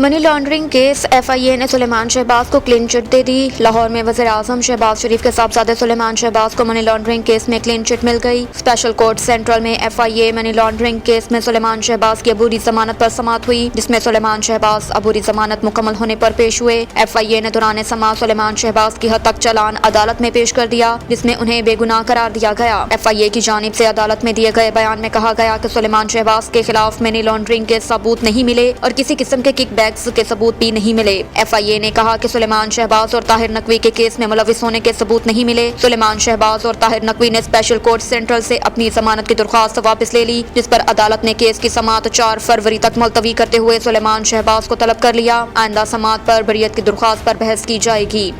Money laundering case FIA نے سلیمان شہباز کو clean chit دے دی۔ لاہور میں وزیر اعظم شہباز شریف کے صاحبزادے سلیمان شہباز کو منی لانڈرنگ کیس میں کلین چٹ مل گئی۔ اسپیشل کورٹ سینٹرل میں FIA منی لانڈرنگ کیس میں سلیمان شہباز کی عبوری ضمانت پر سماعت ہوئی، جس میں سلیمان شہباز عبوری ضمانت مکمل ہونے پر پیش ہوئے۔ FIA نے دوران سماعت سلیمان شہباز کی حد تک چالان عدالت میں پیش کر دیا، جس میں انہیں بے گناہ قرار دیا گیا۔ FIA کی جانب سے عدالت میں دیے گئے بیان میں کہا گیا کہ سلیمان شہباز کے خلاف منی لانڈرنگ کے ثبوت نہیں ملے اور کسی قسم کے کک بیکس کے ثبوت بھی نہیں ملے۔ FIA نے کہا کہ سلیمان شہباز اور طاہر نقوی کے کیس میں ملوث ہونے کے ثبوت نہیں ملے۔ سلیمان شہباز اور طاہر نقوی نے اسپیشل کورٹ سینٹرل سے اپنی ضمانت کی درخواست واپس لے لی، جس پر عدالت نے کیس کی سماعت 4 فروری تک ملتوی کرتے ہوئے سلیمان شہباز کو طلب کر لیا۔ آئندہ سماعت پر بریت کی درخواست پر بحث کی جائے گی۔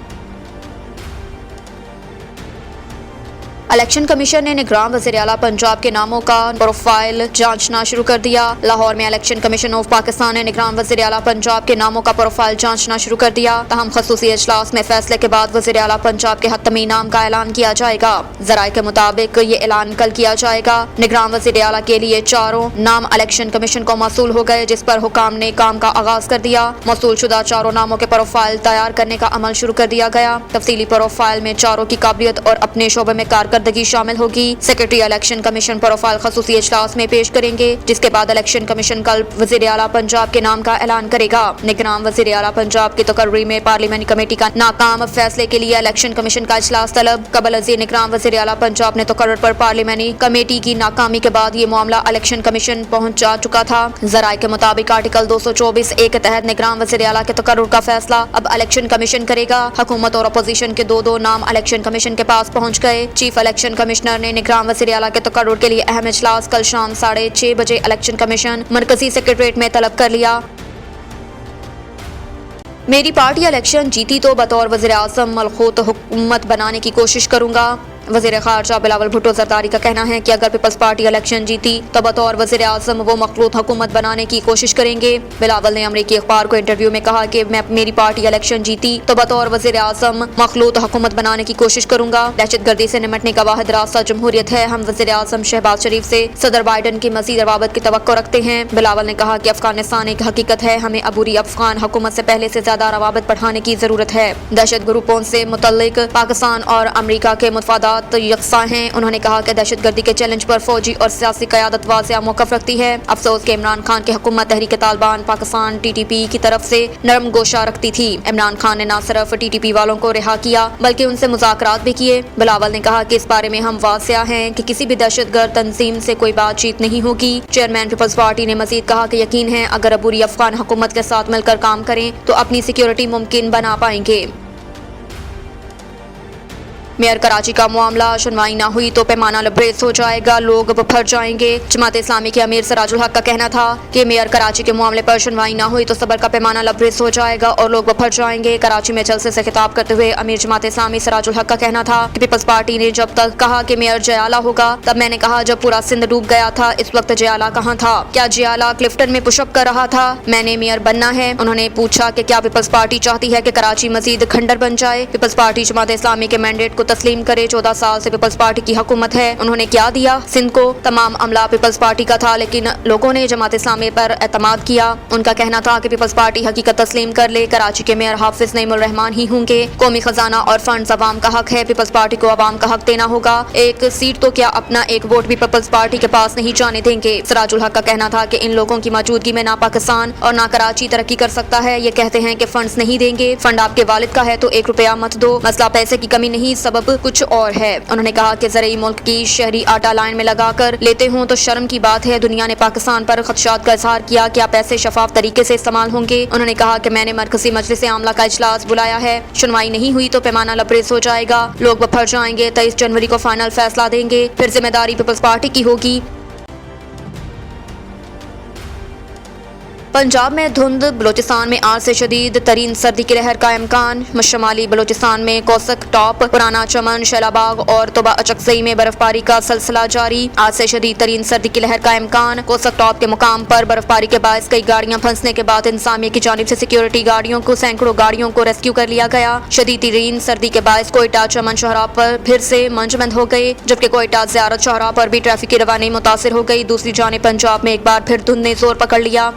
الیکشن کمیشن نے نگراں وزیر اعلیٰ پنجاب کے ناموں کا پروفائل جانچنا شروع کر دیا۔ لاہور میں الیکشن کمیشن آف پاکستان نے نگراں وزیر اعلیٰ پنجاب کے ناموں کا پروفائل جانچنا شروع کر دیا۔ تاہم خصوصی اجلاس میں فیصلے کے بعد وزیر اعلیٰ پنجاب کے حتمی نام کا اعلان کیا جائے گا۔ ذرائع کے مطابق یہ اعلان کل کیا جائے گا۔ نگراں وزیر اعلیٰ کے لیے 4 نام الیکشن کمیشن کو موصول ہو گئے، جس پر حکام نے کام کا آغاز کر دیا۔ موصول شدہ 4 ناموں کے پروفائل تیار کرنے کا عمل شروع کر دیا گیا۔ تفصیلی پروفائل میں 4 کی قابلیت اور اپنے شعبے میں کارکردگی شامل ہوگی۔ سیکرٹری الیکشن کمیشن پروفائل خصوصی اجلاس میں پیش کریں گے، جس کے بعد الیکشن کمیشن کل وزیر اعلیٰ پنجاب کے نام کا اعلان کرے گا۔ نگراں وزیر اعلیٰ پنجاب کی تقرری میں پارلیمانی کمیٹی کا ناکام فیصلے کے لیے الیکشن کمیشن کا اجلاس طلب۔ قبل ازیں نگراں وزیر اعلیٰ پنجاب نے تقرر پر پارلیمانی کمیٹی کی ناکامی کے بعد یہ معاملہ الیکشن کمیشن پہنچ جا چکا تھا۔ ذرائع کے مطابق آرٹیکل 224(a) کے تحت نگراں وزیر اعلیٰ کے تقرر کا فیصلہ اب الیکشن کمیشن کرے گا۔ حکومت اور اپوزیشن کے 2 نام الیکشن کمیشن کے پاس پہنچ گئے۔ چیف الیکشن کمشنر نے نگراں وزیر اعلیٰ کے تقرر کے لیے اہم اجلاس کل شام 6:30 بجے الیکشن کمیشن مرکزی سیکریٹریٹ میں طلب کر لیا۔ میری پارٹی الیکشن جیتی تو بطور وزیر اعظم ملخوط حکومت بنانے کی کوشش کروں گا۔ وزیر خارجہ بلاول بھٹو زرداری کا کہنا ہے کہ اگر پیپلز پارٹی الیکشن جیتی تو بطور وزیر اعظم وہ مخلوط حکومت بنانے کی کوشش کریں گے۔ بلاول نے امریکی اخبار کو انٹرویو میں کہا کہ میں میری پارٹی الیکشن جیتی تو بطور وزیر اعظم مخلوط حکومت بنانے کی کوشش کروں گا۔ دہشت گردی سے نمٹنے کا واحد راستہ جمہوریت ہے۔ ہم وزیر اعظم شہباز شریف سے صدر بائیڈن کی مزید روابط کی توقع رکھتے ہیں۔ بلاول نے کہا کہ افغانستان ایک حقیقت ہے، ہمیں عبوری افغان حکومت سے پہلے سے زیادہ روابط بڑھانے کی ضرورت ہے۔ دہشت گروپوں سے متعلق پاکستان اور امریکہ کے مفادات یکساں ہیں۔ انہوں نے کہا کہ دہشت گردی کے چیلنج پر فوجی اور سیاسی قیادت واضح موقف رکھتی ہے۔ افسوس کہ عمران خان کی حکومت تحریک طالبان پاکستان TTP کی طرف سے نرم گوشہ رکھتی تھی۔ عمران خان نے نہ صرف TTP والوں کو رہا کیا بلکہ ان سے مذاکرات بھی کیے۔ بلاول نے کہا کہ اس بارے میں ہم واضح ہیں کہ کسی بھی دہشت گرد تنظیم سے کوئی بات چیت نہیں ہوگی۔ چیئرمین پیپلز پارٹی نے مزید کہا کہ یقین ہے اگر عبوری افغان حکومت کے ساتھ مل کر کام کریں تو اپنی سیکیورٹی ممکن بنا پائیں گے۔ میئر کراچی کا معاملہ سنوائی نہ ہوئی تو پیمانہ لبریز ہو جائے گا، لوگ بھر جائیں گے۔ جماعت اسلامی کے امیر سراج الحق کا کہنا تھا کہ میئر کراچی کے معاملے پر سنوائی نہ ہوئی تو صبر کا پیمانہ لبریز ہو جائے گا اور لوگ بھر جائیں گے۔ کراچی میں جلسے سے خطاب کرتے ہوئے امیر جماعت اسلامی سراج الحق کا کہنا تھا کہ پیپلز پارٹی نے جب تک کہا کہ میئر جیالہ ہوگا تب میں نے کہا جب پورا سندھ ڈوب گیا تھا اس وقت جیالہ کہاں تھا؟ کیا جیالہ کلفٹن میں پش اپ کر رہا تھا؟ میں نے میئر بننا ہے۔ انہوں نے پوچھا کہ کیا پیپلز پارٹی چاہتی ہے کہ کراچی مزید کھنڈر بن جائے؟ پیپلز پارٹی جماعت اسلامی کے مینڈیٹ کو تسلیم کرے۔ 14 سال سے پیپلز پارٹی کی حکومت ہے، انہوں نے کیا دیا؟ سندھ کو تمام عملہ پیپلز پارٹی کا تھا لیکن لوگوں نے جماعت اسلامی پر اعتماد کیا۔ ان کا کہنا تھا کہ پیپلز پارٹی حقیقت تسلیم کر لے، کراچی کے میئر حافظ نعیم الرحمان ہی ہوں گے۔ قومی خزانہ اور فنڈز عوام کا حق ہے، پیپلز پارٹی کو عوام کا حق دینا ہوگا۔ ایک سیٹ تو کیا اپنا ایک ووٹ بھی پیپلز پارٹی کے پاس نہیں جانے دیں گے۔ سراج الحق کا کہنا تھا کہ ان لوگوں کی موجودگی میں نہ پاکستان اور نہ کراچی ترقی کر سکتا ہے۔ یہ کہتے ہیں کہ فنڈز نہیں دیں گے، فنڈ آپ کے والد کا ہے تو 1 روپیہ مت دو۔ مسئلہ پیسے کی کمی نہیں، سبب کچھ اور ہے۔ انہوں نے کہا کہ زرعی ملک کی شہری آٹا لائن میں لگا کر لیتے ہوں تو شرم کی بات ہے۔ دنیا نے پاکستان پر خدشات کا اظہار کیا، کیا پیسے شفاف طریقے سے استعمال ہوں گے؟ انہوں نے کہا کہ میں نے مرکزی مجلس عاملہ کا اجلاس بلایا ہے، سنوائی نہیں ہوئی تو پیمانہ لبریز ہو جائے گا، لوگ بھر جائیں گے۔ 23 جنوری کو فائنل فیصلہ دیں گے، پھر ذمہ داری پیپلز پارٹی کی ہوگی۔ پنجاب میں دھند، بلوچستان میں آج سے شدید ترین سردی کی لہر کا امکان۔ شمالی بلوچستان میں کوسک ٹاپ، پرانا چمن، شیلا باغ اور توبہ اچکزئی میں برف باری کا سلسلہ جاری۔ آج سے شدید ترین سردی کی لہر کا امکان۔ کوسک ٹاپ کے مقام پر برف باری کے باعث کئی گاڑیاں پھنسنے کے بعد انتظامیہ کی جانب سے سیکیورٹی گاڑیوں کو سینکڑوں گاڑیوں کو ریسکیو کر لیا گیا۔ شدید ترین سردی کے باعث کوئٹہ چمن شاہراہ پر پھر سے منجمد ہو گئے، جبکہ کوئٹہ زیارت شاہراہ پر بھی ٹریفک کی روانی متاثر ہو گئی۔ دوسری جانب پنجاب میں ایک بار پھر دھند نے زور پکڑ لیا۔